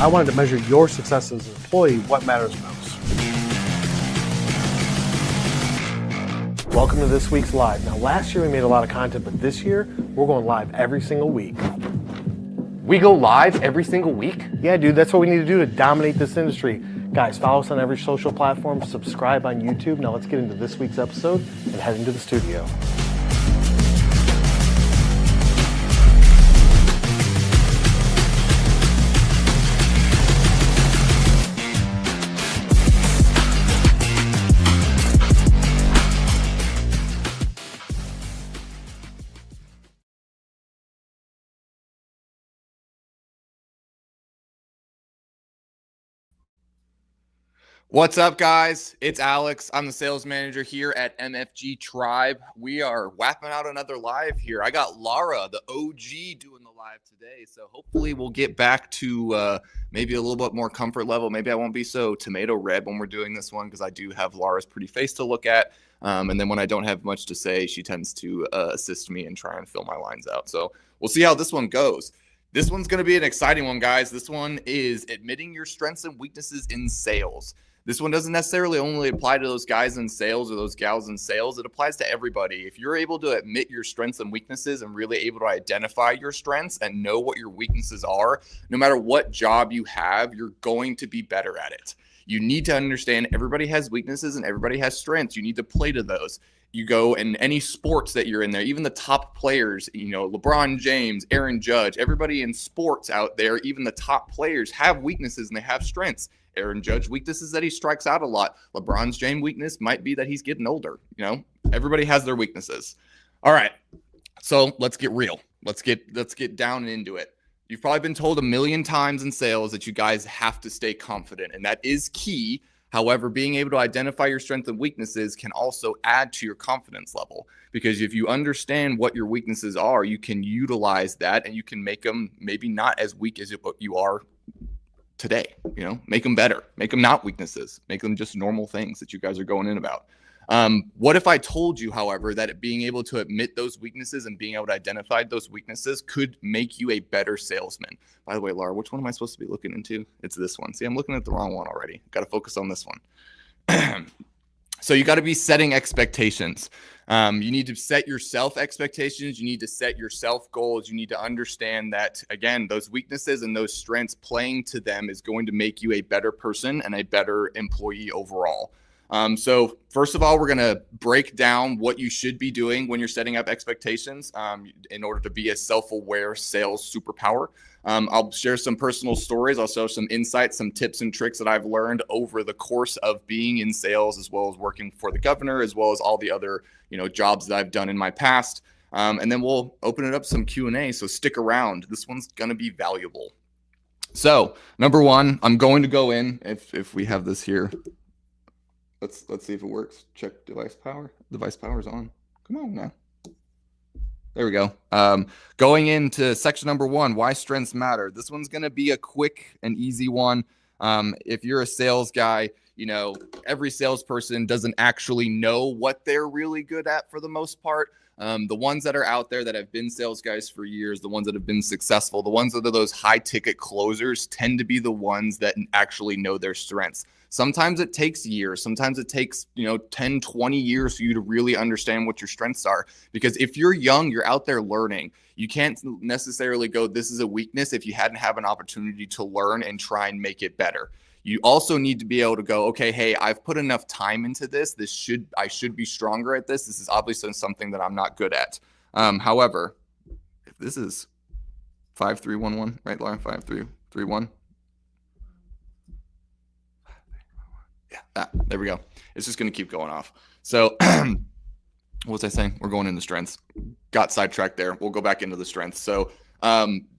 I wanted to measure your success as an employee, what matters most. Welcome to this week's live. Now, last year we made a lot of content, but this year we're going live every single week. We go live every single week? Yeah, dude, that's what we need to do to dominate this industry. Guys, follow us on every social platform, subscribe on YouTube. Now let's get into this week's episode and head into the studio. What's up, guys? It's Alex. I'm the sales manager here at MFG Tribe. We are whapping out another live here. I got Lara, the OG, doing the live today. So hopefully we'll get back to maybe a little bit more comfort level. Maybe I won't be so tomato red when we're doing this one because I do have Lara's pretty face to look at. And then when I don't have much to say, she tends to assist me and try and fill my lines out. So we'll see how this one goes. This one's going to be an exciting one, guys. This one is admitting your strengths and weaknesses in sales. This one doesn't necessarily only apply to those guys in sales or those gals in sales. It applies to everybody. If you're able to admit your strengths and weaknesses and really able to identify your strengths and know what your weaknesses are, no matter what job you have, you're going to be better at it. You need to understand everybody has weaknesses and everybody has strengths. You need to play to those. You go in any sports that you're in there, even the top players, you know, LeBron James, Aaron Judge, everybody in sports out there, even the top players have weaknesses and they have strengths. Aaron Judge weakness is that he strikes out a lot. LeBron's James weakness might be that he's getting older. You know, everybody has their weaknesses. All right, so let's get real. Let's get down and into it. You've probably been told a million times in sales that you guys have to stay confident, and that is key. However, being able to identify your strengths and weaknesses can also add to your confidence level, because if you understand what your weaknesses are, you can utilize that and you can make them maybe not as weak as you are today. You know, make them better, make them not weaknesses, make them just normal things that you guys are going in about. What if I told you, however, that being able to admit those weaknesses and being able to identify those weaknesses could make you a better salesman? By the way, Laura, which one am I supposed to be looking into? It's this one. See, I'm looking at the wrong one already. Got to focus on this one. So you got to be setting expectations. You need to set yourself expectations. You need to set yourself goals. You need to understand that, again, those weaknesses and those strengths, playing to them is going to make you a better person and a better employee overall. So first of all, we're going to break down what you should be doing when you're setting up expectations in order to be a self-aware sales superpower. I'll share some personal stories. I'll share some insights, some tips and tricks that I've learned over the course of being in sales, as well as working for the governor, as well as all the other, you know, jobs that I've done in my past. And then we'll open it up some Q&A. So stick around. This one's going to be valuable. So number one, I'm going to go in if we have this here. Let's see if it works. Check device power. Device power is on. Come on now. There we go. Going into section number one, why strengths matter. This one's going to be a quick and easy one. If you're a sales guy, you know, every salesperson doesn't actually know what they're really good at for the most part. The ones that are out there that have been sales guys for years, the ones that have been successful, the ones that are those high ticket closers tend to be the ones that actually know their strengths. Sometimes it takes years. Sometimes it takes, 10, 20 years for you to really understand what your strengths are. Because if you're young, you're out there learning. You can't necessarily go, this is a weakness if you hadn't have an opportunity to learn and try and make it better. You also need to be able to go, okay, hey, I've put enough time into this. I should be stronger at this. This is obviously something that I'm not good at. However, if this is 5311, right, Lauren? 5331. Yeah, there we go. It's just going to keep going off. So what was I saying? We're going into strengths. Got sidetracked there. We'll go back into the strengths. So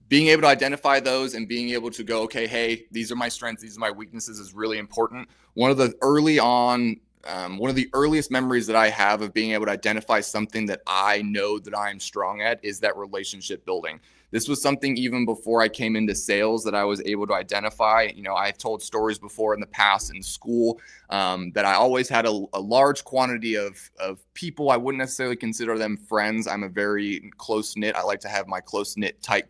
being able to identify those and being able to go, okay, hey, these are my strengths, these are my weaknesses is really important. One of the earliest memories that I have of being able to identify something that I know that I'm strong at is that relationship building. This was something even before I came into sales that I was able to identify. I've told stories before in the past in school that I always had a large quantity of people. I wouldn't necessarily consider them friends. I'm a very close-knit. I like to have my close-knit tight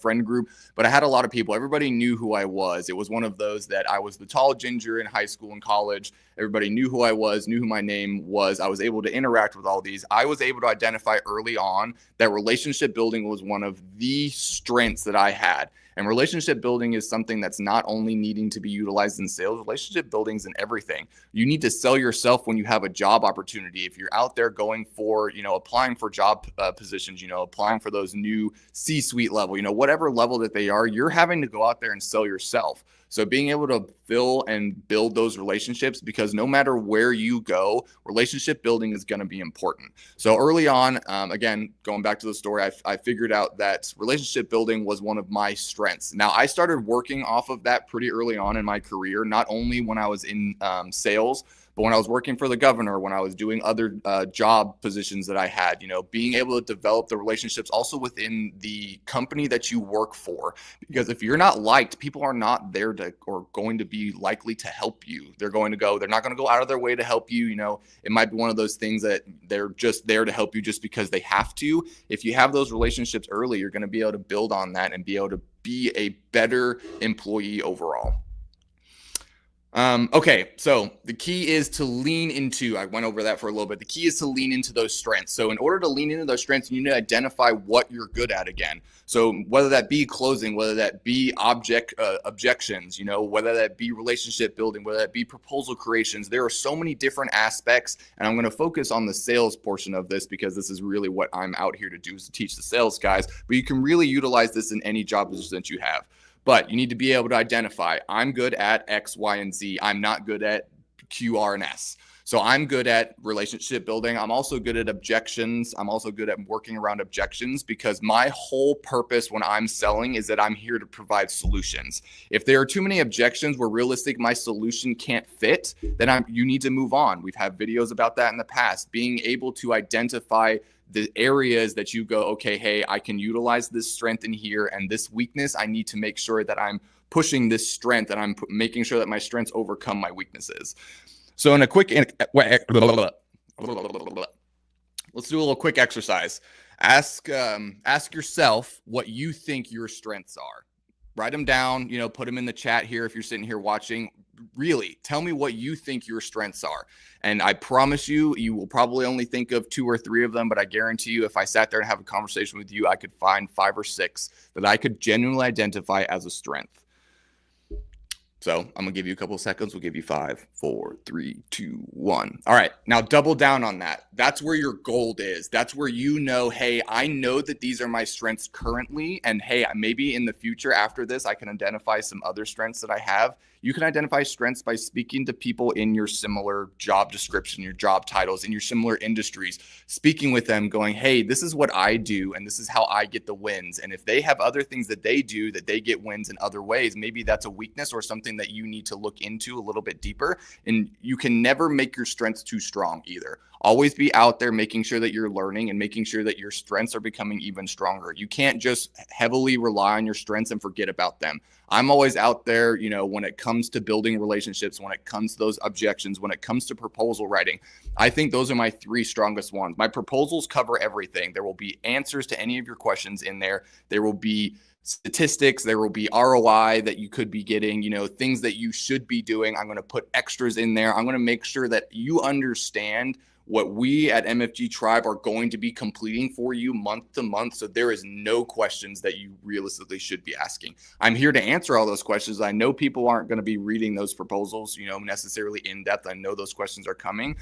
friend group, but I had a lot of people. Everybody knew who I was. It was one of those that I was the tall ginger in high school and college. Everybody knew who I was, knew who my name was. I was able to interact with all these. I was able to identify early on that relationship building was one of the strengths that I had. And relationship building is something that's not only needing to be utilized in sales, relationship building is in everything. You need to sell yourself when you have a job opportunity. If you're out there going for, applying for job positions, applying for those new C-suite level, whatever level that they are, you're having to go out there and sell yourself. So being able to fill and build those relationships, because no matter where you go, relationship building is going to be important. So early on, again, going back to the story, I figured out that relationship building was one of my strengths. Now, I started working off of that pretty early on in my career, not only when I was in sales, but when I was working for the governor, when I was doing other job positions that I had, being able to develop the relationships also within the company that you work for. Because if you're not liked, people are not there to or going to be likely to help you. They're not going to go out of their way to help you. It might be one of those things that they're just there to help you just because they have to. If you have those relationships early, you're going to be able to build on that and be able to be a better employee overall. Okay, so the key is to lean into, I went over that for a little bit. The key is to lean into those strengths. So in order to lean into those strengths, you need to identify what you're good at again. So whether that be closing, whether that be objections, whether that be relationship building, whether that be proposal creations, there are so many different aspects. And I'm going to focus on the sales portion of this because this is really what I'm out here to do, is to teach the sales guys. But you can really utilize this in any job position that you have. But you need to be able to identify, I'm good at X, Y, and Z. I'm not good at Q, R, and S. So I'm good at relationship building. I'm also good at objections. I'm also good at working around objections, because my whole purpose when I'm selling is that I'm here to provide solutions. If there are too many objections where realistic my solution can't fit, then you need to move on. We've had videos about that in the past. Being able to identify the areas that you go, okay, hey, I can utilize this strength in here, and this weakness, I need to make sure that I'm pushing this strength and I'm making sure that my strengths overcome my weaknesses. So in a quick, let's do a little quick exercise. Ask yourself what you think your strengths are. Write them down, put them in the chat here if you're sitting here watching. Really, tell me what you think your strengths are. And I promise you, you will probably only think of 2 or 3 of them, but I guarantee you, if I sat there and have a conversation with you, I could find 5 or 6 that I could genuinely identify as a strength. So I'm gonna give you a couple of seconds. We'll give you 5, 4, 3, 2, 1. All right, now double down on that. That's where your gold is. That's where hey, I know that these are my strengths currently, and hey, maybe in the future after this, I can identify some other strengths that I have. You can identify strengths by speaking to people in your similar job description, your job titles, in your similar industries, speaking with them, going, hey, this is what I do, and this is how I get the wins. And if they have other things that they do that they get wins in other ways, maybe that's a weakness or something that you need to look into a little bit deeper. And you can never make your strengths too strong either. Always be out there making sure that you're learning and making sure that your strengths are becoming even stronger. You can't just heavily rely on your strengths and forget about them. I'm always out there, when it comes to building relationships, when it comes to those objections, when it comes to proposal writing. I think those are my 3 strongest ones. My proposals cover everything. There will be answers to any of your questions in there. There will be statistics, there will be ROI that you could be getting, things that you should be doing. I'm going to put extras in there. I'm going to make sure that you understand what we at MFG Tribe are going to be completing for you month to month. So there is no questions that you realistically should be asking. I'm here to answer all those questions. I know people aren't going to be reading those proposals, necessarily in depth. I know those questions are coming,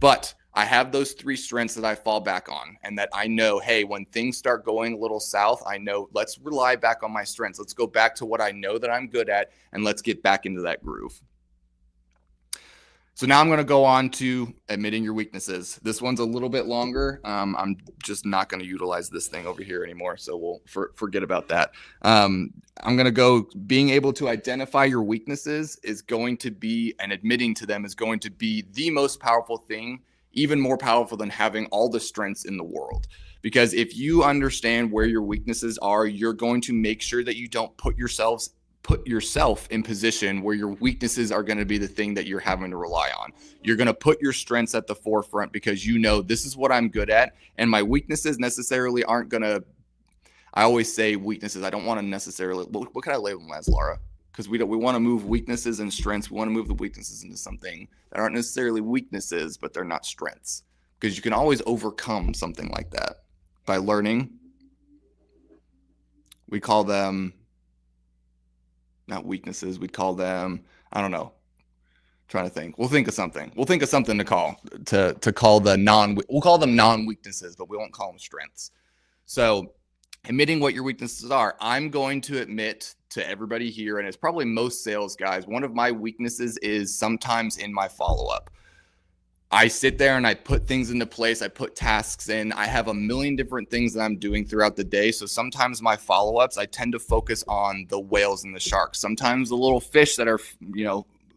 but I have those 3 strengths that I fall back on, and that I know, hey, when things start going a little south, I know, let's rely back on my strengths. Let's go back to what I know that I'm good at, and let's get back into that groove. So now I'm going to go on to admitting your weaknesses. This one's a little bit longer. I'm just not going to utilize this thing over here anymore, so we'll forget about that. I'm going to go, being able to identify your weaknesses is going to be, and admitting to them is going to be the most powerful thing, even more powerful than having all the strengths in the world. Because if you understand where your weaknesses are, you're going to make sure that you don't put yourself in position where your weaknesses are going to be the thing that you're having to rely on. You're going to put your strengths at the forefront because this is what I'm good at, and my weaknesses necessarily aren't going to I always say weaknesses. I don't want to necessarily, what can I label them as, Laura? Because we want to move weaknesses and strengths. We want to move the weaknesses into something that aren't necessarily weaknesses, but they're not strengths. Because you can always overcome something like that by learning. We call them not weaknesses. We call them, I don't know. Trying to think. We'll think of something. We'll think of something to call we'll call them non-weaknesses, but we won't call them strengths. So admitting what your weaknesses are, I'm going to admit to everybody here, and it's probably most sales guys, one of my weaknesses is sometimes in my follow-up. I sit there and I put things into place. I put tasks in. I have a million different things that I'm doing throughout the day. So sometimes my follow-ups, I tend to focus on the whales and the sharks. Sometimes the little fish that are,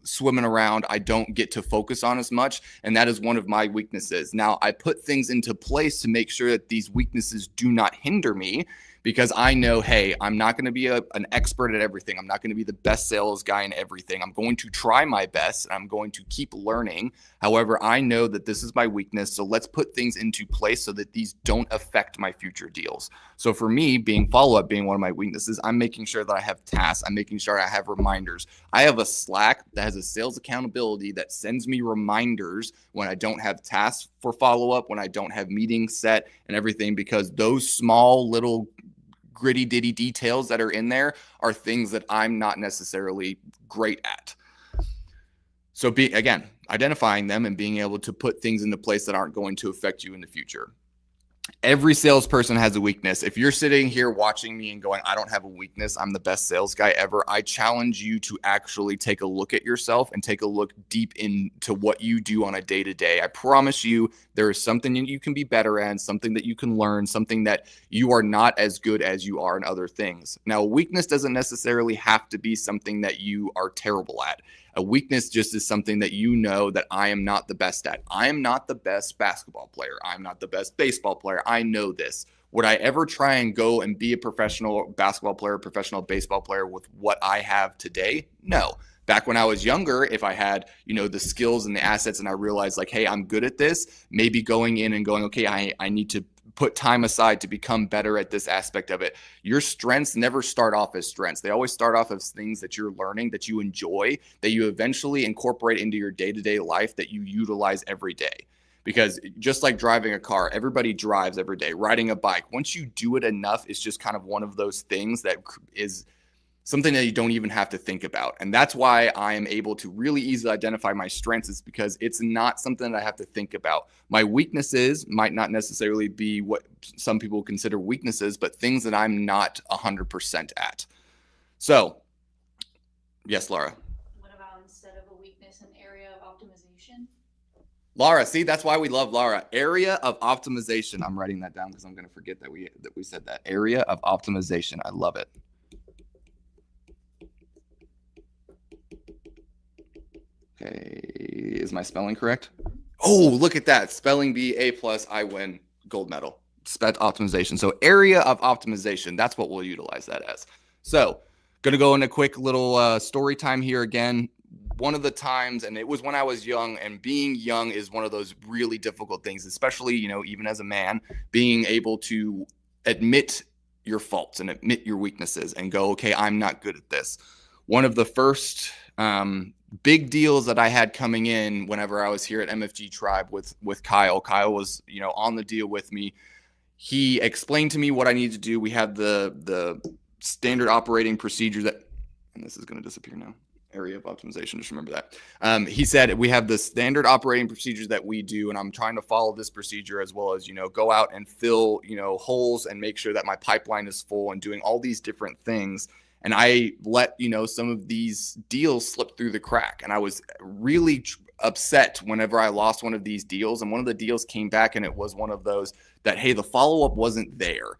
swimming around, I don't get to focus on as much. And that is one of my weaknesses. Now, I put things into place to make sure that these weaknesses do not hinder me, because I know, hey, I'm not going to be an expert at everything. I'm not going to be the best sales guy in everything. I'm going to try my best. And I'm going to keep learning. However, I know that this is my weakness. So let's put things into place so that these don't affect my future deals. So for me, follow-up being one of my weaknesses, I'm making sure that I have tasks. I'm making sure I have reminders. I have a Slack that has a sales accountability that sends me reminders when I don't have tasks for follow-up, when I don't have meetings set and everything, because those small little gritty ditty details that are in there are things that I'm not necessarily great at. So again, identifying them and being able to put things into place that aren't going to affect you in the future. Every salesperson has a weakness. If you're sitting here watching me and going, I don't have a weakness, I'm the best sales guy ever, I challenge you to actually take a look at yourself and take a look deep into what you do on a day-to-day. I promise you there is something that you can be better at, something that you can learn, something that you are not as good as you are in other things. Now, a weakness doesn't necessarily have to be something that you are terrible at. A weakness just is something that you know that I am not the best at. I am not the best basketball player. I'm not the best baseball player. I know this. Would I ever try and go and be a professional basketball player, professional baseball player with what I have today? No. Back when I was younger, if I had, the skills and the assets and I realized like, hey, I'm good at this, maybe going in and going, okay, I need to put time aside to become better at this aspect of it. Your strengths never start off as strengths. They always start off as things that you're learning, that you enjoy, that you eventually incorporate into your day-to-day life, that you utilize every day. Because just like driving a car, everybody drives every day. Riding a bike, once you do it enough, it's just kind of one of those things that is something that you don't even have to think about. And that's why I am able to really easily identify my strengths, is because it's not something that I have to think about. My weaknesses might not necessarily be what some people consider weaknesses, but things that I'm not 100% at. So, yes, Laura. What about instead of a weakness, an area of optimization? Laura, see, that's why we love Laura. Area of optimization. I'm writing that down because I'm going to forget that we said that. Area of optimization. I love it. Okay, is my spelling correct? Oh, look at that. Spelling bee, A+, I win, gold medal. Spec optimization. So area of optimization, that's what we'll utilize that as. So going to go in a quick little story time here again. One of the times, and it was when I was young, and being young is one of those really difficult things, especially, even as a man, being able to admit your faults and admit your weaknesses and go, okay, I'm not good at this. One of the first big deals that I had coming in whenever I was here at MFG Tribe with Kyle. Kyle was, on the deal with me. He explained to me what I needed to do. We had the standard operating procedure that, and this is going to disappear now. Area of optimization, just remember that. He said we have the standard operating procedures that we do, and I'm trying to follow this procedure as well as, go out and fill, holes and make sure that my pipeline is full and doing all these different things. And I let, some of these deals slip through the crack. And I was really upset whenever I lost one of these deals. And one of the deals came back and it was one of those that, hey, the follow-up wasn't there.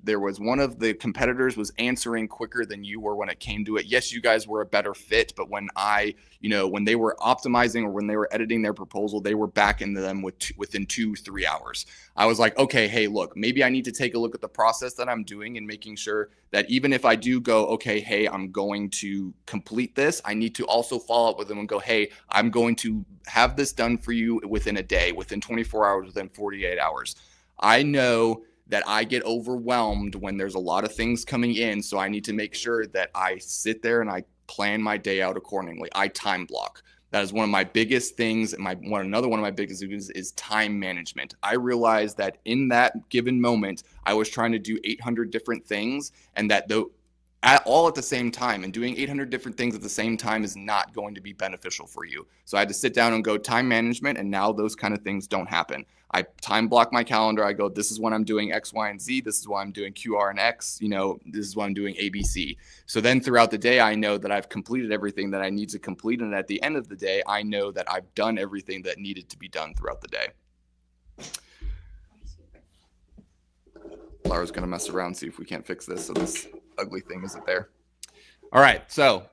There was one of the competitors was answering quicker than you were when it came to it. Yes, you guys were a better fit, but when when they were optimizing or when they were editing their proposal, they were back into them within 2-3 hours. I was like, okay, hey, look, maybe I need to take a look at the process that I'm doing and making sure that even if I do go, okay, hey, I'm going to complete this, I need to also follow up with them and go, hey, I'm going to have this done for you within a day, within 24 hours, within 48 hours. I know that I get overwhelmed when there's a lot of things coming in. So I need to make sure that I sit there and I plan my day out accordingly. I time block. That is one of my biggest things. Another one of my biggest things is time management. I realized that in that given moment, I was trying to do 800 different things, and that all at the same time, and doing 800 different things at the same time is not going to be beneficial for you. So I had to sit down and go time management, and now those kind of things don't happen. I time block my calendar. I go, this is when I'm doing X, Y, and Z. This is why I'm doing Q, R, and X. This is why I'm doing A, B, C. So then throughout the day, I know that I've completed everything that I need to complete. And at the end of the day, I know that I've done everything that needed to be done throughout the day. Laura's going to mess around, see if we can't fix this so this ugly thing isn't there. All right, so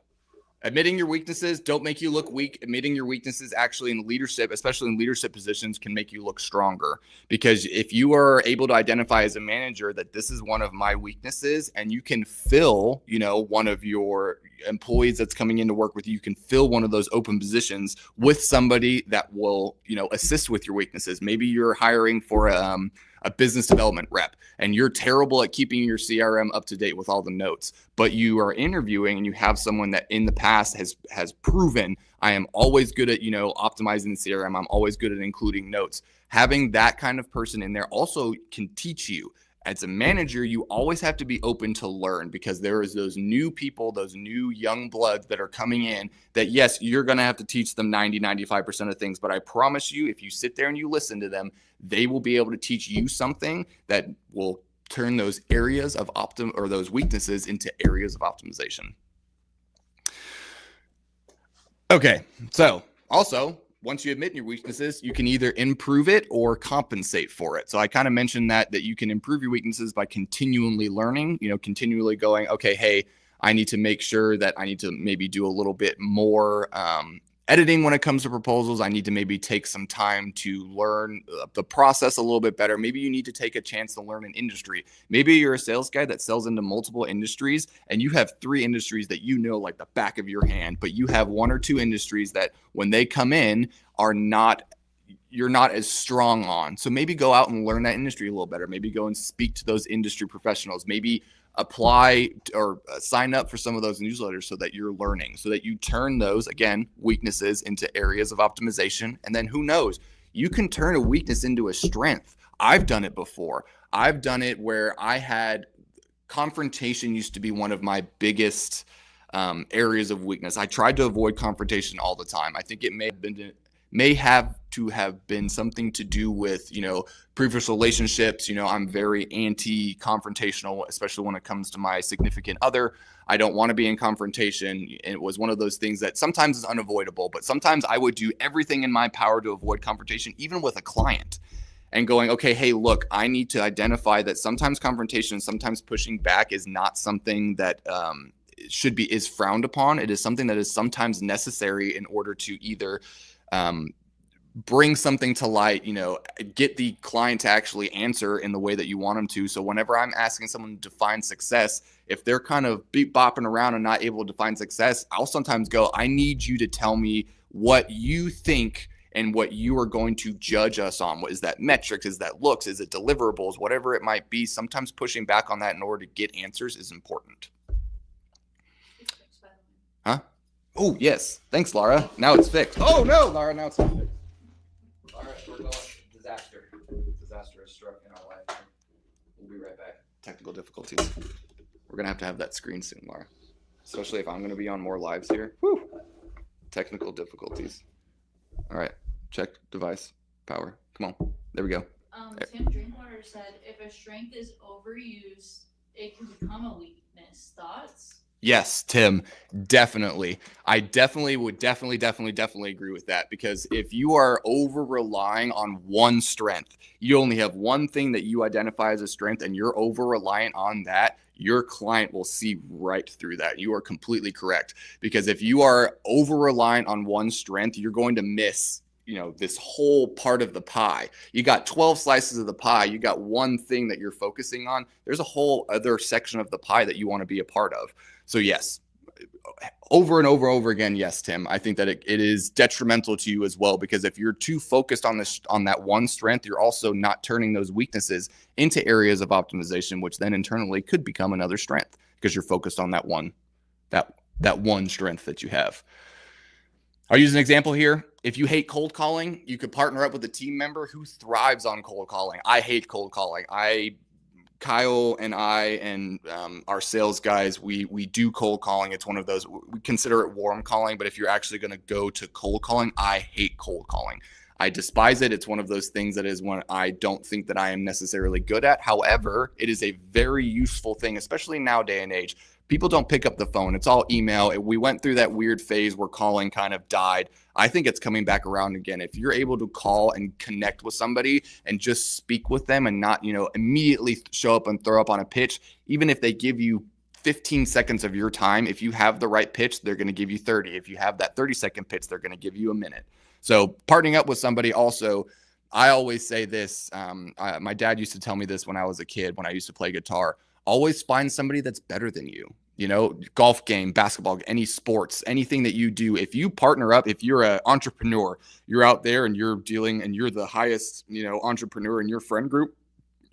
admitting your weaknesses don't make you look weak. Admitting your weaknesses actually in leadership, especially in leadership positions, can make you look stronger. Because if you are able to identify as a manager that this is one of my weaknesses, and you can fill, one of your employees that's coming in to work with you, you can fill one of those open positions with somebody that will, assist with your weaknesses. Maybe you're hiring for a business development rep, and you're terrible at keeping your CRM up to date with all the notes, but you are interviewing and you have someone that in the past has proven, I am always good at, optimizing the CRM. I'm always good at including notes. Having that kind of person in there also can teach you. As a manager, you always have to be open to learn, because there is those new people, those new young bloods that are coming in that, yes, you're going to have to teach them 95% of things. But I promise you, if you sit there and you listen to them, they will be able to teach you something that will turn those areas of those weaknesses into areas of optimization. Okay. So also, once you admit your weaknesses, you can either improve it or compensate for it. So I kind of mentioned that you can improve your weaknesses by continually learning, continually going, okay, hey, I need to make sure that I need to maybe do a little bit more editing when it comes to proposals. I need to maybe take some time to learn the process a little bit better. Maybe you need to take a chance to learn an industry. Maybe you're a sales guy that sells into multiple industries, and you have 3 industries that like the back of your hand, but you have 1 or 2 industries that when they come in you're not as strong on. So maybe go out and learn that industry a little better. Maybe go and speak to those industry professionals. Maybe apply or sign up for some of those newsletters so that you're learning, so that you turn those, again, weaknesses into areas of optimization. And then who knows, you can turn a weakness into a strength. I've done it before. I've done it where I had confrontation used to be one of my biggest areas of weakness. I tried to avoid confrontation all the time. I think it may have to have been something to do with, previous relationships. I'm very anti-confrontational, especially when it comes to my significant other. I don't want to be in confrontation. And it was one of those things that sometimes is unavoidable, but sometimes I would do everything in my power to avoid confrontation, even with a client, and going, okay, hey, look, I need to identify that sometimes confrontation, sometimes pushing back is not something that is frowned upon. It is something that is sometimes necessary in order to either bring something to light, get the client to actually answer in the way that you want them to. So whenever I'm asking someone to define success, if they're kind of bopping around and not able to define success, I'll sometimes go, I need you to tell me what you think and what you are going to judge us on. What is that metrics? Is that looks? Is it deliverables? Whatever it might be, sometimes pushing back on that in order to get answers is important. Huh? Oh, yes. Thanks, Laura. Now it's fixed. Oh, no, Laura, now it's not fixed. All right, we're going disaster. Disaster has struck in our life. We'll be right back. Technical difficulties. We're going to have that screen soon, Laura. Especially if I'm going to be on more lives here. Whew. Technical difficulties. All right. Check device power. Come on. There we go. Tim Drinkwater said, if a strength is overused, it can become a weakness. Thoughts? Yes, Tim, definitely. I would definitely agree with that, because if you are over relying on one strength, you only have one thing that you identify as a strength, and you're over reliant on that, your client will see right through that. You are completely correct, because if you are over reliant on one strength, you're going to miss this whole part of the pie. You got 12 slices of the pie. You got one thing that you're focusing on. There's a whole other section of the pie that you want to be a part of. So yes, over and over again, yes, Tim, I think that it is detrimental to you as well, because if you're too focused on that one strength, you're also not turning those weaknesses into areas of optimization, which then internally could become another strength because you're focused on that one strength that you have. I'll use an example here. If you hate cold calling, you could partner up with a team member who thrives on cold calling. I hate cold calling. Kyle and I and our sales guys, we do cold calling. It's one of those, we consider it warm calling, but if you're actually going to go to cold calling, I hate cold calling. I despise it. It's one of those things that is one I don't think that I am necessarily good at. However, it is a very useful thing, especially nowadays and age. People don't pick up the phone. It's all email. We went through that weird phase where calling kind of died. I think it's coming back around again. If you're able to call and connect with somebody and just speak with them and not, immediately show up and throw up on a pitch, even if they give you 15 seconds of your time, if you have the right pitch, they're going to give you 30. If you have that 30-second pitch, they're going to give you a minute. So partnering up with somebody also, I always say this. My dad used to tell me this when I was a kid, when I used to play guitar. Always find somebody that's better than you. Golf game, basketball, any sports, anything that you do. If you partner up, if you're an entrepreneur, you're out there and you're dealing and you're the highest, entrepreneur in your friend group,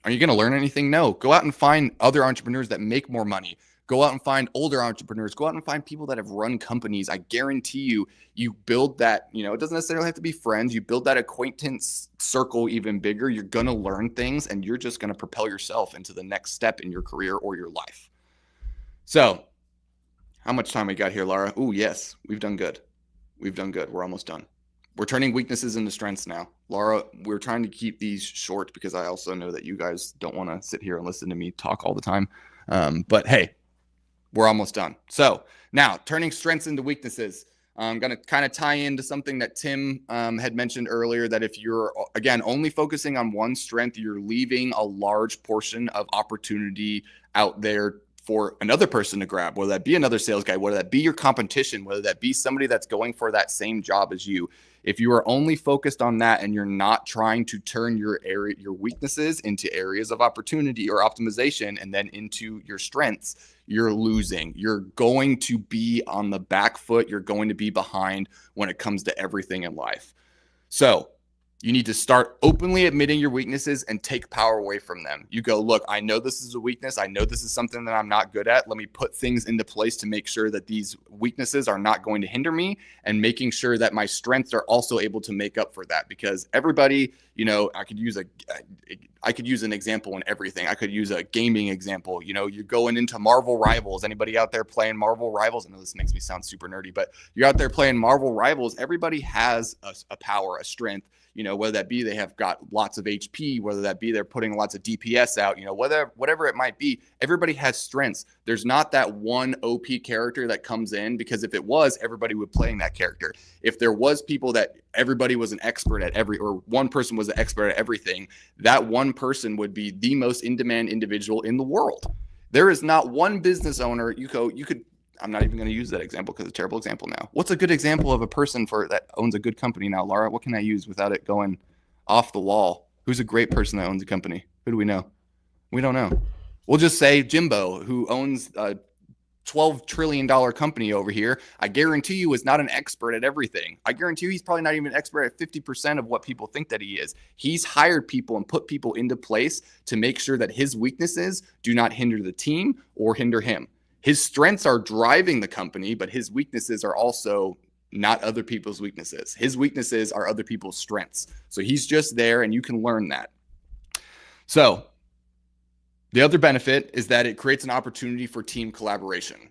are you going to learn anything? No. Go out and find other entrepreneurs that make more money. Go out and find older entrepreneurs. Go out and find people that have run companies. I guarantee you build that, it doesn't necessarily have to be friends. You build that acquaintance circle even bigger. You're going to learn things and you're just going to propel yourself into the next step in your career or your life. So how much time we got here, Laura? Oh, yes, we've done good. We're almost done. We're turning weaknesses into strengths now. Laura, we're trying to keep these short because I also know that you guys don't want to sit here and listen to me talk all the time. But hey, we're almost done. So now turning strengths into weaknesses. I'm going to kind of tie into something that Tim had mentioned earlier, that if you're, again, only focusing on one strength, you're leaving a large portion of opportunity out there for another person to grab, whether that be another sales guy, whether that be your competition, whether that be somebody that's going for that same job as you. If you are only focused on that and you're not trying to turn your weaknesses into areas of opportunity or optimization and then into your strengths, you're losing. You're going to be on the back foot. You're going to be behind when it comes to everything in life. So you need to start openly admitting your weaknesses and take power away from them. You go, look, I know this is a weakness. I know this is something that I'm not good at. Let me put things into place to make sure that these weaknesses are not going to hinder me, and making sure that my strengths are also able to make up for that. Because everybody, I could use an example in everything. I could use a gaming example. You're going into Marvel Rivals. Anybody out there playing Marvel Rivals? I know this makes me sound super nerdy, but you're out there playing Marvel Rivals. Everybody has a power, a strength. Whether that be they have got lots of HP, whether that be they're putting lots of DPS out, whatever it might be, everybody has strengths. There's not that one OP character that comes in, because if it was, everybody would playing that character. If there was people that everybody was an expert at or one person was an expert at everything, that one person would be the most in-demand individual in the world. There is not one business owner I'm not even going to use that example because it's a terrible example now. What's a good example of a person that owns a good company now, Laura? What can I use without it going off the wall? Who's a great person that owns a company? Who do we know? We don't know. We'll just say Jimbo, who owns a $12 trillion company over here. I guarantee you is not an expert at everything. I guarantee you he's probably not even an expert at 50% of what people think that he is. He's hired people and put people into place to make sure that his weaknesses do not hinder the team or hinder him. His strengths are driving the company, but his weaknesses are also not other people's weaknesses. His weaknesses are other people's strengths. So he's just there, and you can learn that. So the other benefit is that it creates an opportunity for team collaboration.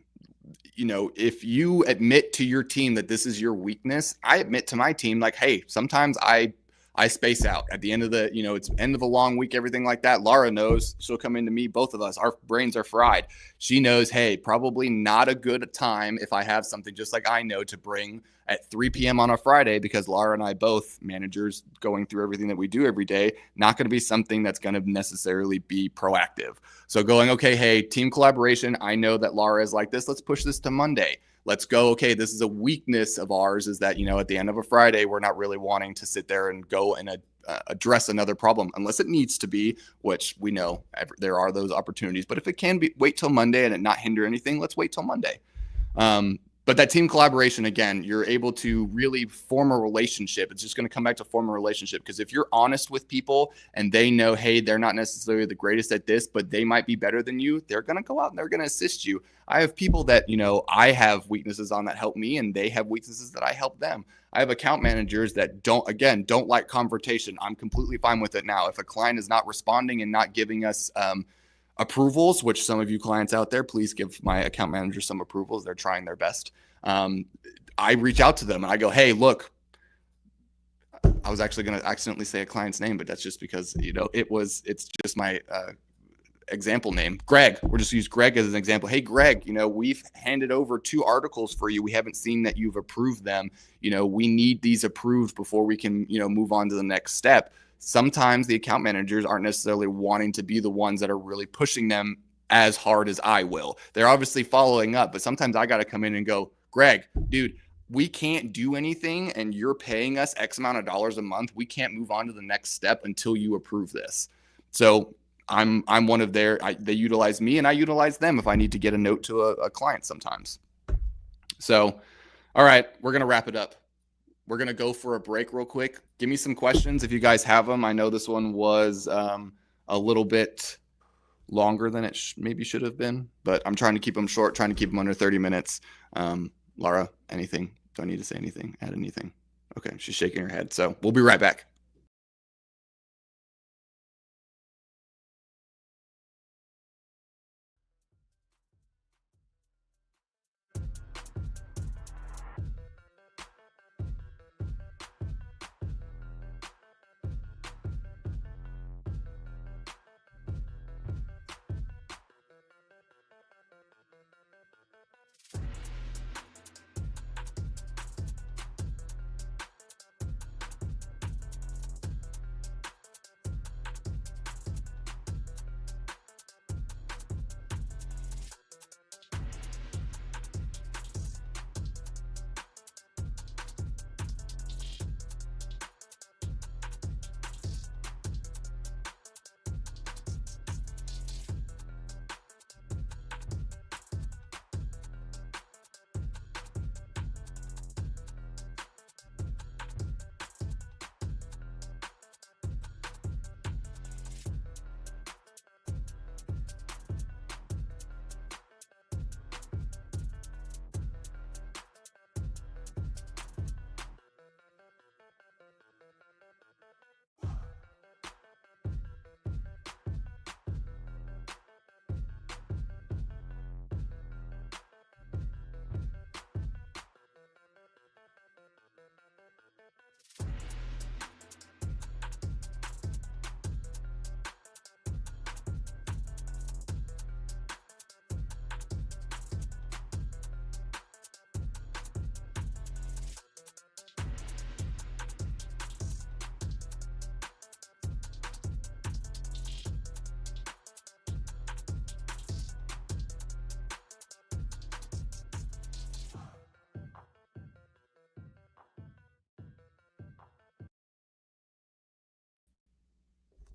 If you admit to your team that this is your weakness, I admit to my team, like, hey, sometimes I space out at the end of it's end of a long week, everything like that. Laura knows, she'll come into me, both of us, our brains are fried. She knows, hey, probably not a good time if I have something just like I know to bring at 3 p.m. on a Friday, because Laura and I, both managers going through everything that we do every day, not going to be something that's going to necessarily be proactive. So going, okay, hey, team collaboration. I know that Laura is like this. Let's push this to Monday. Let's go. Okay, this is a weakness of ours, is that, at the end of a Friday, we're not really wanting to sit there and go and address another problem unless it needs to be, which we know there are those opportunities. But if it can be, wait till Monday and it not hinder anything, let's wait till Monday. But that team collaboration, again, you're able to really form a relationship. It's just going to come back to form a relationship, because if you're honest with people and they know, hey, they're not necessarily the greatest at this, but they might be better than you, they're going to go out and they're going to assist you. I have people that, I have weaknesses on that help me, and they have weaknesses that I help them. I have account managers that don't like confrontation. I'm completely fine with it now. If a client is not responding and not giving us approvals, which some of you clients out there, please give my account manager some approvals. They're trying their best. I reach out to them and I go, hey, look, I was actually going to accidentally say a client's name, but that's just because, it's just my example name, Greg. We'll just use Greg as an example. Hey, Greg, we've handed over 2 articles for you. We haven't seen that you've approved them. We need these approved before we can, move on to the next step. Sometimes the account managers aren't necessarily wanting to be the ones that are really pushing them as hard as I will. They're obviously following up, but sometimes I got to come in and go, Greg, dude, we can't do anything and you're paying us X amount of dollars a month. We can't move on to the next step until you approve this. So I'm one of they utilize me and I utilize them if I need to get a note to a client sometimes. So, all right, we're going to wrap it up. We're going to go for a break real quick. Give me some questions if you guys have them. I know this one was a little bit longer than it maybe should have been, but I'm trying to keep them short, trying to keep them under 30 minutes. Laura, anything? Do I need to say anything? Add anything? Okay, she's shaking her head. So we'll be right back.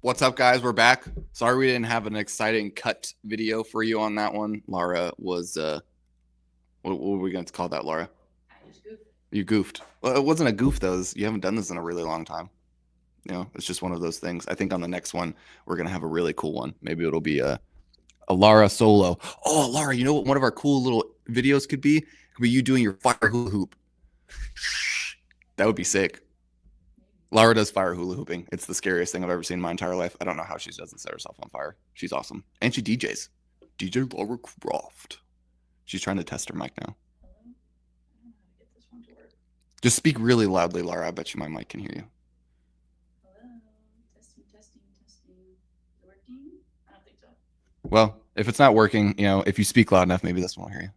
What's up, guys? We're back. Sorry we didn't have an exciting cut video for you on that one. Laura was, what were we going to call that, Laura? I just goofed. You goofed. Well, it wasn't a goof, though. You haven't done this in a really long time. It's just one of those things. I think on the next one, we're going to have a really cool one. Maybe it'll be a Laura solo. Oh, Laura, you know what one of our cool little videos could be? It could be you doing your fire hula hoop. That would be sick. Laura does fire hula hooping. It's the scariest thing I've ever seen in my entire life. I don't know how she doesn't set herself on fire. She's awesome. And she DJs. DJ Laura Croft. She's trying to test her mic now. Hello? I don't know how to get this one to work. Just speak really loudly, Laura. I bet you my mic can hear you. Hello? Testing. Is it working? I don't think so. Well, if it's not working, if you speak loud enough, maybe this one will hear you.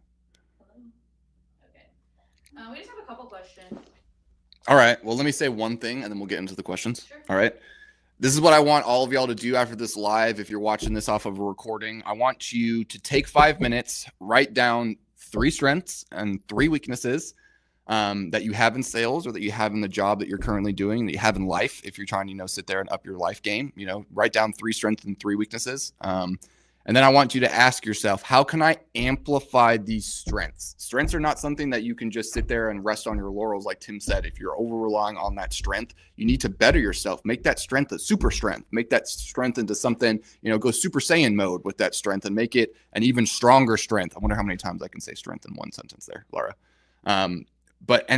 Hello? Okay. We just have a couple questions. All right. Well, let me say one thing and then we'll get into the questions. Sure. All right. This is what I want all of y'all to do after this live. If you're watching this off of a recording, I want you to take 5 minutes, write down 3 strengths and 3 weaknesses that you have in sales or that you have in the job that you're currently doing, that you have in life. If you're trying to, sit there and up your life game, write down 3 strengths and 3 weaknesses. And then I want you to ask yourself, how can I amplify these strengths? Strengths are not something that you can just sit there and rest on your laurels. Like Tim said, if you're over relying on that strength, you need to better yourself. Make that strength a super strength. Make that strength into something, go Super Saiyan mode with that strength and make it an even stronger strength. I wonder how many times I can say strength in one sentence there, Laura. And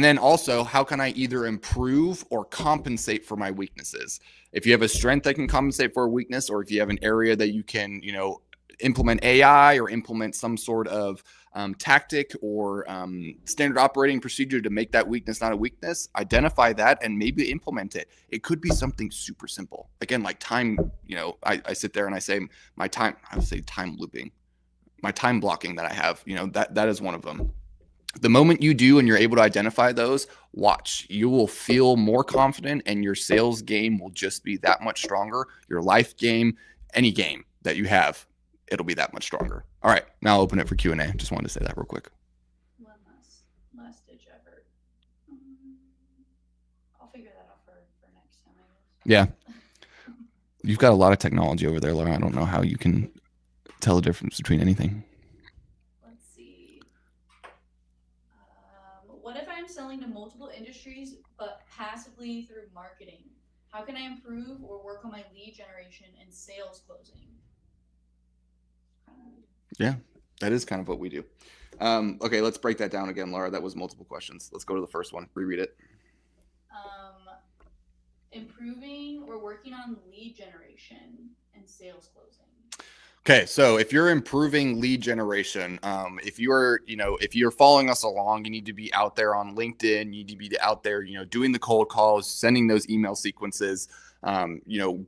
then also, how can I either improve or compensate for my weaknesses? If you have a strength that can compensate for a weakness, or if you have an area that you can, implement AI or implement some sort of tactic or standard operating procedure to make that weakness not a weakness, identify that and maybe implement it. It could be something super simple. Again, like time, I sit there and I say time looping, my time blocking that I have, that is one of them. The moment you do and you're able to identify those, watch, you will feel more confident and your sales game will just be that much stronger. Your life game, any game that you have, it'll be that much stronger. All right, now I'll open it for Q&A. Just wanted to say that real quick. One last ditch effort. I'll figure that out for next time, I guess. Yeah. You've got a lot of technology over there, Laura. I don't know how you can tell the difference between anything. Let's see. What if I'm selling to multiple industries, but passively through marketing? How can I improve or work on my lead generation and sales closing? Yeah, that is kind of what we do. Okay, let's break that down again, Laura. That was multiple questions. Let's go to the first one. Reread it. Improving or working on lead generation and sales closing. Okay, so if you're improving lead generation, if you're following us along, you need to be out there on LinkedIn. You need to be out there, doing the cold calls, sending those email sequences,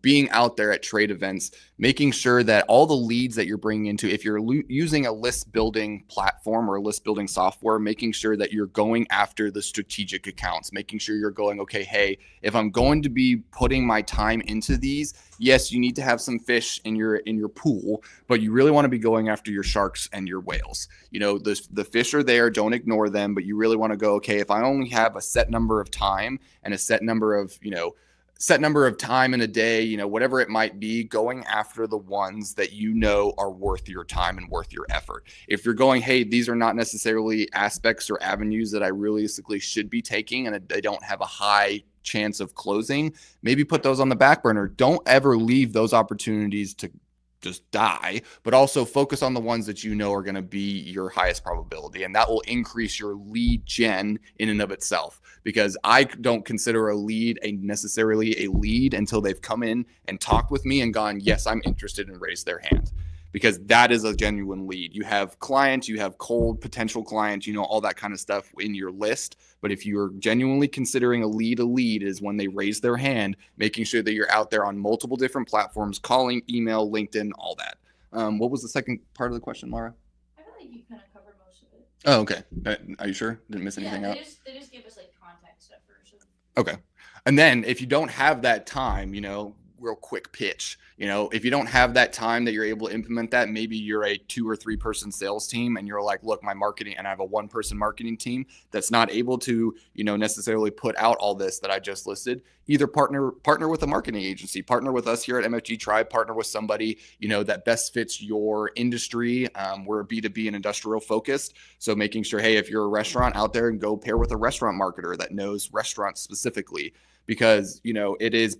being out there at trade events, making sure that all the leads that you're bringing into, if you're using a list building platform or a list building software, making sure that you're going after the strategic accounts, making sure you're going, okay, hey, if I'm going to be putting my time into these, yes, you need to have some fish in your pool, but you really want to be going after your sharks and your whales. The fish are there, don't ignore them, but you really want to go, okay, if I only have a set number of time and a set number of time in a day, whatever it might be, going after the ones that are worth your time and worth your effort. If you're going, hey, these are not necessarily aspects or avenues that I realistically should be taking and they don't have a high chance of closing, maybe put those on the back burner. Don't ever leave those opportunities to just die, but also focus on the ones that are going to be your highest probability. And that will increase your lead gen in and of itself, because I don't consider a lead necessarily a lead until they've come in and talked with me and gone, yes, I'm interested, and raised their hand, because that is a genuine lead. You have clients, you have cold potential clients, all that kind of stuff in your list. But if you're genuinely considering a lead is when they raise their hand, making sure that you're out there on multiple different platforms, calling, email, LinkedIn, all that. What was the second part of the question, Laura? I feel like you kind of covered most of it. Oh, okay. Are you sure? Didn't miss anything out? They just give us like context at first. Okay. And then if you don't have that time, real quick pitch, if you don't have that time that you're able to implement that, maybe you're a 2 or 3 person sales team and you're like, look, my marketing, and I have a 1 person marketing team that's not able to, necessarily put out all this that I just listed. Either partner with a marketing agency, partner with us here at MFG Tribe, partner with somebody, that best fits your industry. We're a B2B and industrial focused. So making sure, hey, if you're a restaurant out there, and go pair with a restaurant marketer that knows restaurants specifically. Because, it is,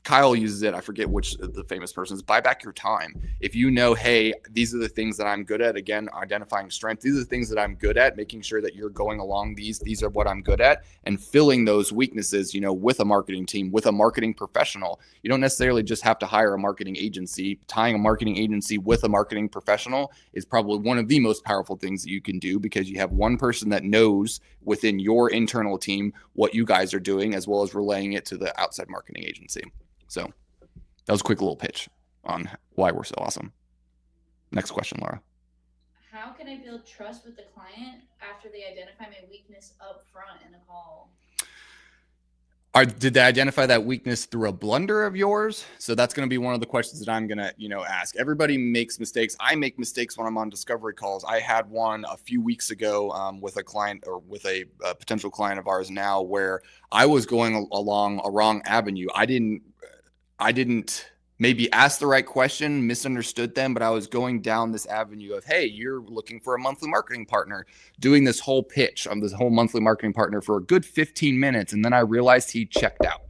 Kyle uses it, I forget which the famous person is, buy back your time. If hey, these are the things that I'm good at, again, identifying strength, these are the things that I'm good at, making sure that you're going along these are what I'm good at, and filling those weaknesses, with a marketing team, with a marketing professional. You don't necessarily just have to hire a marketing agency. Tying a marketing agency with a marketing professional is probably one of the most powerful things that you can do, because you have one person that knows within your internal team what you guys are doing, as well as relaying it to the outside marketing agency. So that was a quick little pitch on why we're so awesome. Next question, Laura. How can I build trust with the client after they identify my weakness up front in a call? Did they identify that weakness through a blunder of yours? So that's going to be one of the questions that I'm going to, ask. Everybody makes mistakes. I make mistakes when I'm on discovery calls. I had one a few weeks ago with a client, or with a potential client of ours now, where I was going along a wrong avenue. I didn't maybe asked the right question, misunderstood them, but I was going down this avenue of, hey, you're looking for a monthly marketing partner, doing this whole pitch on this whole monthly marketing partner for a good 15 minutes. And then I realized he checked out.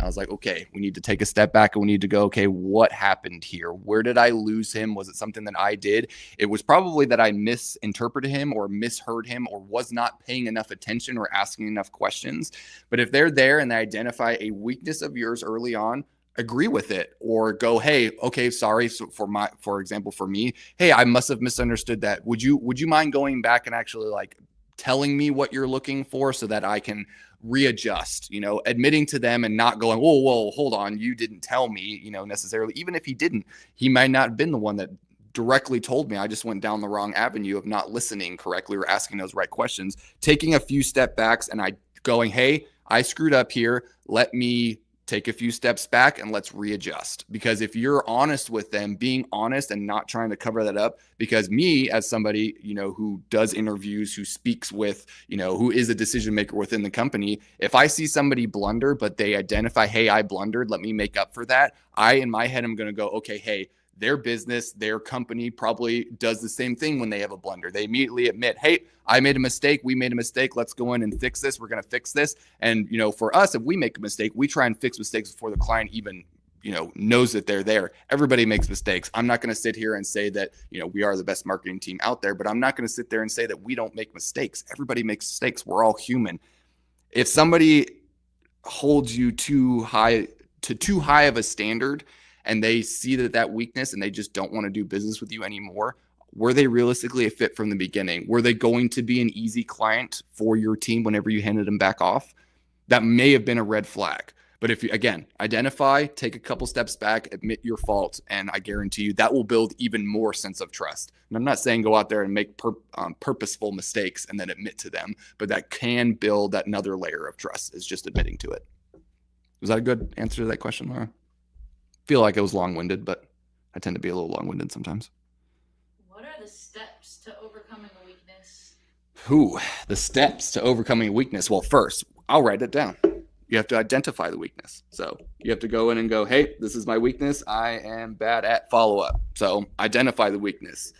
I was like, okay, we need to take a step back and we need to go, okay, what happened here? Where did I lose him? Was it something that I did? It was probably that I misinterpreted him or misheard him or was not paying enough attention or asking enough questions. But if they're there and they identify a weakness of yours early on, agree with it or go, hey, okay, sorry. So for example, for me, hey, I must have misunderstood that. Would you mind going back and actually like telling me what you're looking for so that I can readjust, admitting to them and not going, whoa, hold on. You didn't tell me, necessarily, even if he didn't, he might not have been the one that directly told me. I just went down the wrong avenue of not listening correctly or asking those right questions, taking a few step backs and going, hey, I screwed up here. Let me take a few steps back and let's readjust. Because if you're honest with them, being honest and not trying to cover that up, because me as somebody, who does interviews, who speaks with, who is a decision maker within the company, if I see somebody blunder, but they identify, hey, I blundered, let me make up for that. In my head, I'm going to go, okay, hey, their business, their company probably does the same thing when they have a blunder. They immediately admit, hey, I made a mistake. We made a mistake. Let's go in and fix this. We're going to fix this. And, for us, if we make a mistake, we try and fix mistakes before the client even, knows that they're there. Everybody makes mistakes. I'm not going to sit here and say that, we are the best marketing team out there, but I'm not going to sit there and say that we don't make mistakes. Everybody makes mistakes. We're all human. If somebody holds you too high of a standard, and they see that weakness and they just don't want to do business with you anymore, were they realistically a fit from the beginning? Were they going to be an easy client for your team whenever you handed them back off? That may have been a red flag. But if you, again, identify, take a couple steps back, admit your fault, and I guarantee you that will build even more sense of trust. And I'm not saying go out there and make purposeful mistakes and then admit to them, but that can build that another layer of trust is just admitting to it. Was that a good answer to that question, Laura? Feel like it was long-winded, but I tend to be a little long-winded sometimes. What are the steps to overcoming a weakness? The steps to overcoming a weakness. Well, first, I'll write it down. You have to identify the weakness. So you have to go in and go, hey, this is my weakness. I am bad at follow-up. So identify the weakness.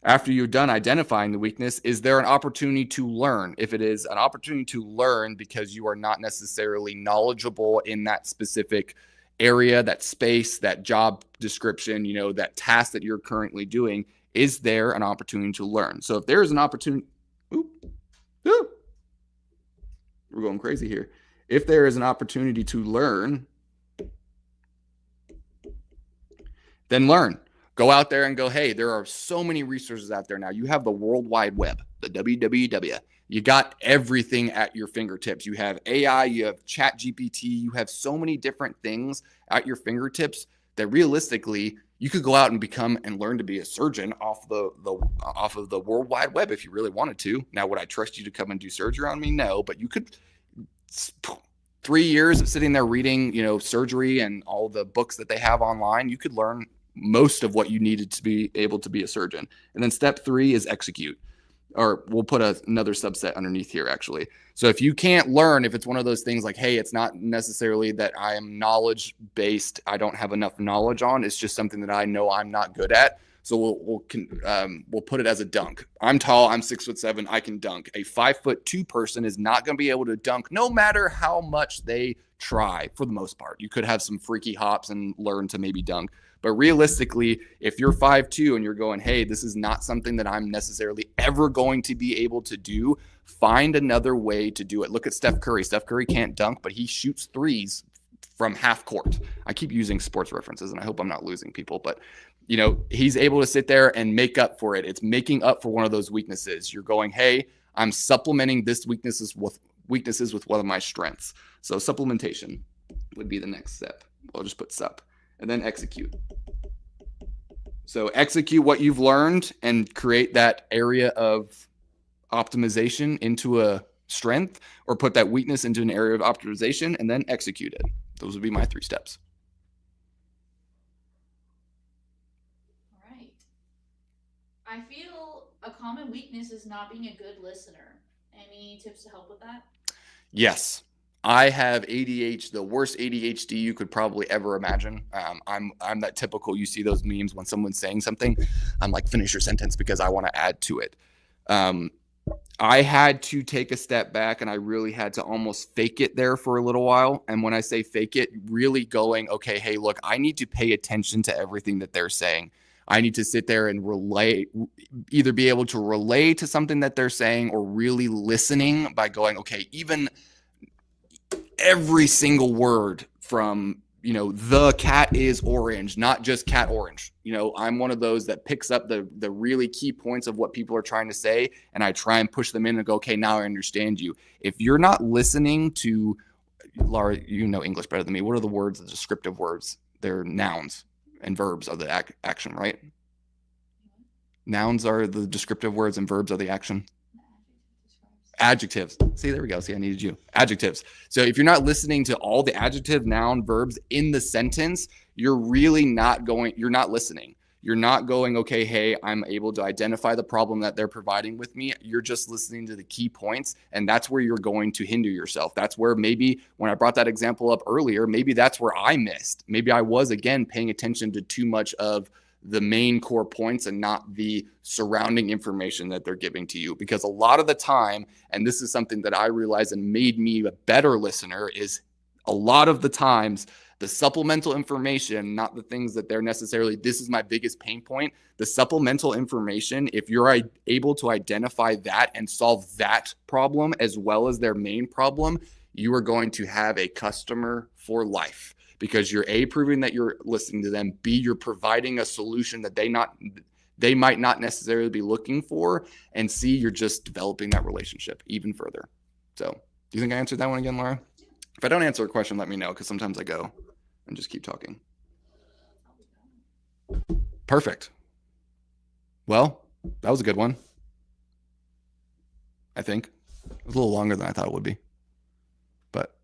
After you're done identifying the weakness, is there an opportunity to learn? If it is an opportunity to learn because you are not necessarily knowledgeable in that specific area, that space, that job description, that task that you're currently doing, is there an opportunity to learn? So if there's an opportunity, we're going crazy here. If there is an opportunity to learn, then learn. Go out there and go, hey, there are so many resources out there now. You have the World Wide Web, the WWW. You got everything at your fingertips. You have AI, you have ChatGPT, you have so many different things at your fingertips that realistically you could go out and become and learn to be a surgeon off of the World Wide Web if you really wanted to. Now, would I trust you to come and do surgery on me? No, but you could. 3 years of sitting there reading, surgery and all the books that they have online, you could learn most of what you needed to be able to be a surgeon. And then step 3 is execute. Or we'll put another subset underneath here, actually. So if you can't learn, if it's one of those things like, hey, it's not necessarily that I am knowledge-based, I don't have enough knowledge on, it's just something that I know I'm not good at. So we'll put it as a dunk. I'm tall, I'm 6'7", I can dunk. A 5'2" person is not going to be able to dunk no matter how much they try, for the most part. You could have some freaky hops and learn to maybe dunk. But realistically, if you're 5'2" and you're going, hey, this is not something that I'm necessarily ever going to be able to do, find another way to do it. Look at Steph Curry. Steph Curry can't dunk, but he shoots threes from half court. I keep using sports references, and I hope I'm not losing people, but he's able to sit there and make up for it. It's making up for one of those weaknesses. You're going, hey, I'm supplementing this weaknesses with one of my strengths. So supplementation would be the next step. I'll just put sup. And then execute. So execute what you've learned and create that area of optimization into a strength, or put that weakness into an area of optimization and then execute it. Those would be my 3 steps. All right. I feel a common weakness is not being a good listener. Any tips to help with that? Yes. I have ADHD, the worst ADHD you could probably ever imagine. I'm that typical, you see those memes when someone's saying something, I'm like, finish your sentence because I want to add to it. I had to take a step back and I really had to almost fake it there for a little while. And when I say fake it, really going, okay, hey, look, I need to pay attention to everything that they're saying. I need to sit there and either be able to relay to something that they're saying or really listening by going, okay, even every single word from, the cat is orange, not just cat orange. I'm one of those that picks up the really key points of what people are trying to say. And I try and push them in and go, okay, now I understand you. If you're not listening to, Laura, you know English better than me. What are the words, the descriptive words? They're nouns and verbs are the action, right? Nouns are the descriptive words and verbs are the action. Adjectives. See, there we go. See, I needed you. Adjectives. So if you're not listening to all the adjective, noun, verbs in the sentence, you're not listening. You're not going, okay, hey, I'm able to identify the problem that they're providing with me. You're just listening to the key points. And that's where you're going to hinder yourself. That's where maybe when I brought that example up earlier, maybe that's where I missed. Maybe I was, again, paying attention to too much of the main core points and not the surrounding information that they're giving to you. Because a lot of the time, and this is something that I realized and made me a better listener, is a lot of the times the supplemental information, not the things that they're necessarily, this is my biggest pain point, the supplemental information, if you're able to identify that and solve that problem as well as their main problem, you are going to have a customer for life. Because you're A, proving that you're listening to them, B, you're providing a solution that they might not necessarily be looking for, and C, you're just developing that relationship even further. So do you think I answered that one again, Laura? If I don't answer a question, let me know, because sometimes I go and just keep talking. Perfect. Well, that was a good one. I think. It was a little longer than I thought it would be. But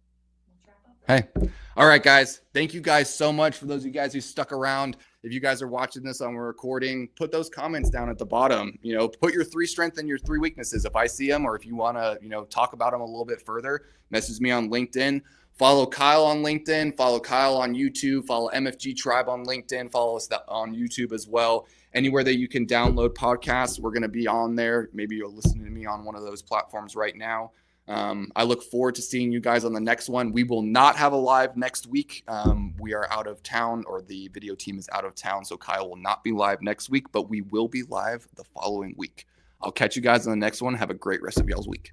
hey. All right, guys. Thank you guys so much for those of you guys who stuck around. If you guys are watching this on a recording, put those comments down at the bottom. Put your 3 strengths and your 3 weaknesses. If I see them, or if you want to, talk about them a little bit further, message me on LinkedIn. Follow Kyle on LinkedIn. Follow Kyle on YouTube. Follow MFG Tribe on LinkedIn. Follow us on YouTube as well. Anywhere that you can download podcasts, we're going to be on there. Maybe you're listening to me on one of those platforms right now. I look forward to seeing you guys on the next one. We will not have a live next week. We are out of town, or the video team is out of town, so Kyle will not be live next week, but we will be live the following week. I'll catch you guys on the next one. Have a great rest of y'all's week.